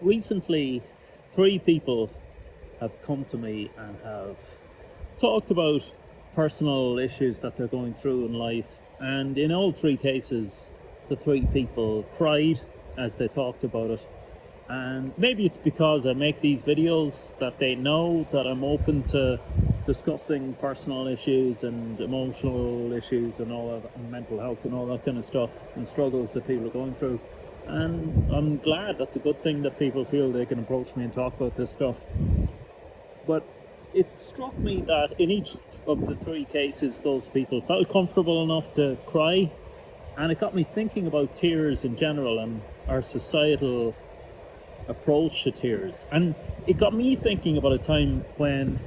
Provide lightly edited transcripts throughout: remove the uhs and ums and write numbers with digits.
Recently, three people have come to me and have talked about personal issues that they're going through in life. And in all three cases, the three people cried as they talked about it. And maybe it's because I make these videos that they know that I'm open to discussing personal issues and emotional issues and all of and mental health and all that kind of stuff and struggles that people are going through. And I'm glad. That's a good thing that people feel they can approach me and talk about this stuff. But it struck me that in each of the three cases, those people felt comfortable enough to cry. And it got me thinking about tears in general and our societal approach to tears. And it got me thinking about a time when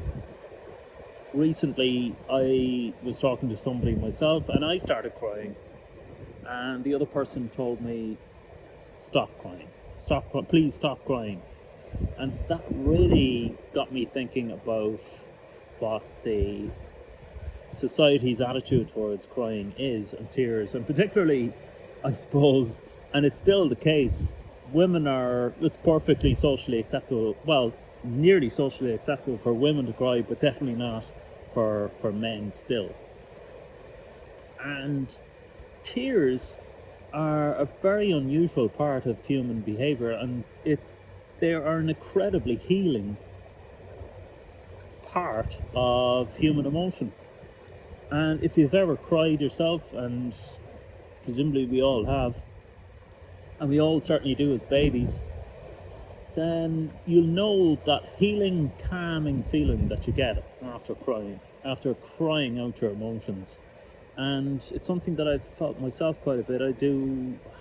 recently I was talking to somebody myself and I started crying. And the other person told me, stop crying. Please stop crying. And that really got me thinking about what the society's attitude towards crying is and tears. And particularly, I suppose, and it's still the case, it's perfectly socially acceptable, well, nearly socially acceptable for women to cry, but definitely not for men still. And tears are a very unusual part of human behavior, and they are an incredibly healing part of human emotion. And if you've ever cried yourself, and presumably we all have, and we all certainly do as babies, then you'll know that healing, calming feeling that you get after crying out your emotions. And it's something that I've felt myself quite a bit. I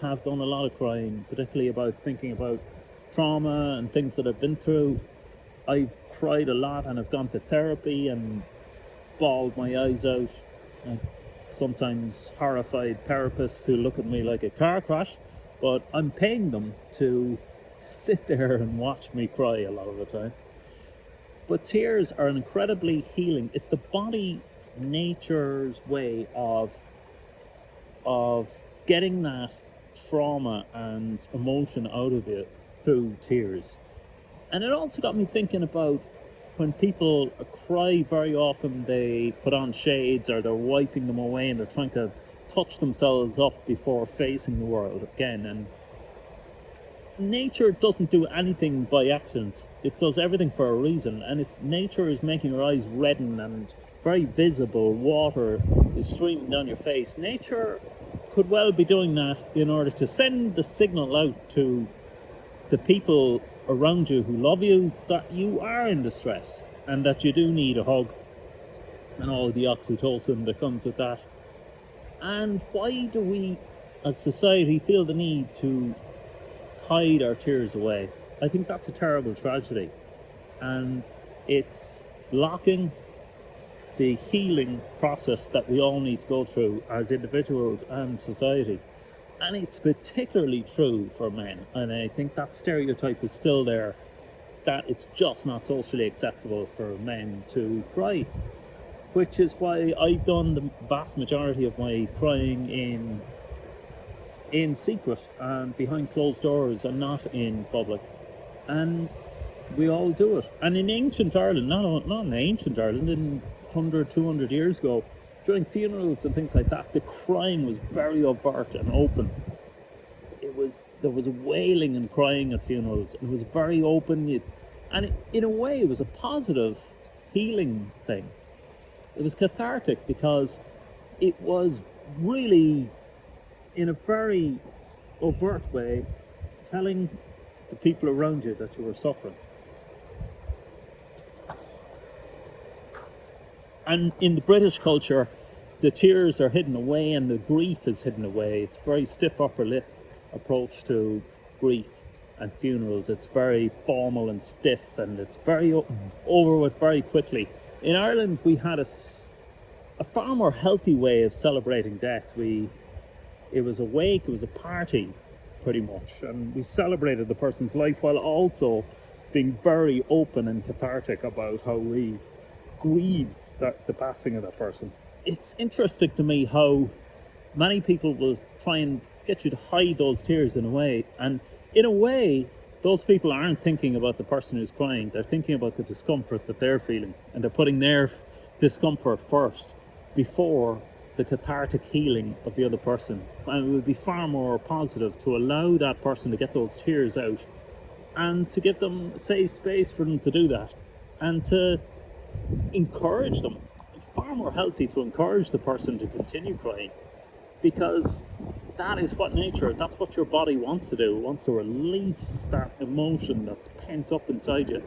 have done a lot of crying, particularly about thinking about trauma and things that I've been through. I've cried a lot and I've gone to therapy and bawled my eyes out. And sometimes horrified therapists who look at me like a car crash, but I'm paying them to sit there and watch me cry a lot of the time. But tears are incredibly healing. It's the body's nature's way of getting that trauma and emotion out of you through tears. And it also got me thinking about when people cry, very often they put on shades or they're wiping them away and they're trying to touch themselves up before facing the world again. And nature doesn't do anything by accident. It does everything for a reason. And if nature is making your eyes redden and very visible, water is streaming down your face, nature could well be doing that in order to send the signal out to the people around you who love you that you are in distress and that you do need a hug and all the oxytocin that comes with that. And why do we as society feel the need to hide our tears away? I think that's a terrible tragedy, and it's blocking the healing process that we all need to go through as individuals and society. And it's particularly true for men, and I think that stereotype is still there, that it's just not socially acceptable for men to cry, which is why I've done the vast majority of my crying in secret and behind closed doors and not in public. And we all do it. And in ancient Ireland, not in ancient Ireland, in 100, 200 years ago, during funerals and things like that, the crying was very overt and open. There was wailing and crying at funerals. It was very open, and in a way it was a positive healing thing. It was cathartic because it was really, in a very overt way, telling the people around you that you were suffering. And in the British culture, the tears are hidden away and the grief is hidden away. It's a very stiff upper lip approach to grief and funerals. It's very formal and stiff, and it's very over with very quickly. In Ireland, we had a far more healthy way of celebrating death. It was a wake, it was a party, pretty much, and we celebrated the person's life while also being very open and cathartic about how we grieved the passing of that person. It's interesting to me how many people will try and get you to hide those tears in a way, and in a way those people aren't thinking about the person who's crying. They're thinking about the discomfort that they're feeling, and they're putting their discomfort first before the cathartic healing of the other person. And it would be far more positive to allow that person to get those tears out and to give them a safe space for them to do that, and to encourage them. Far more healthy to encourage the person to continue crying, because that is what nature, that's what your body wants to do. It wants to release that emotion that's pent up inside you.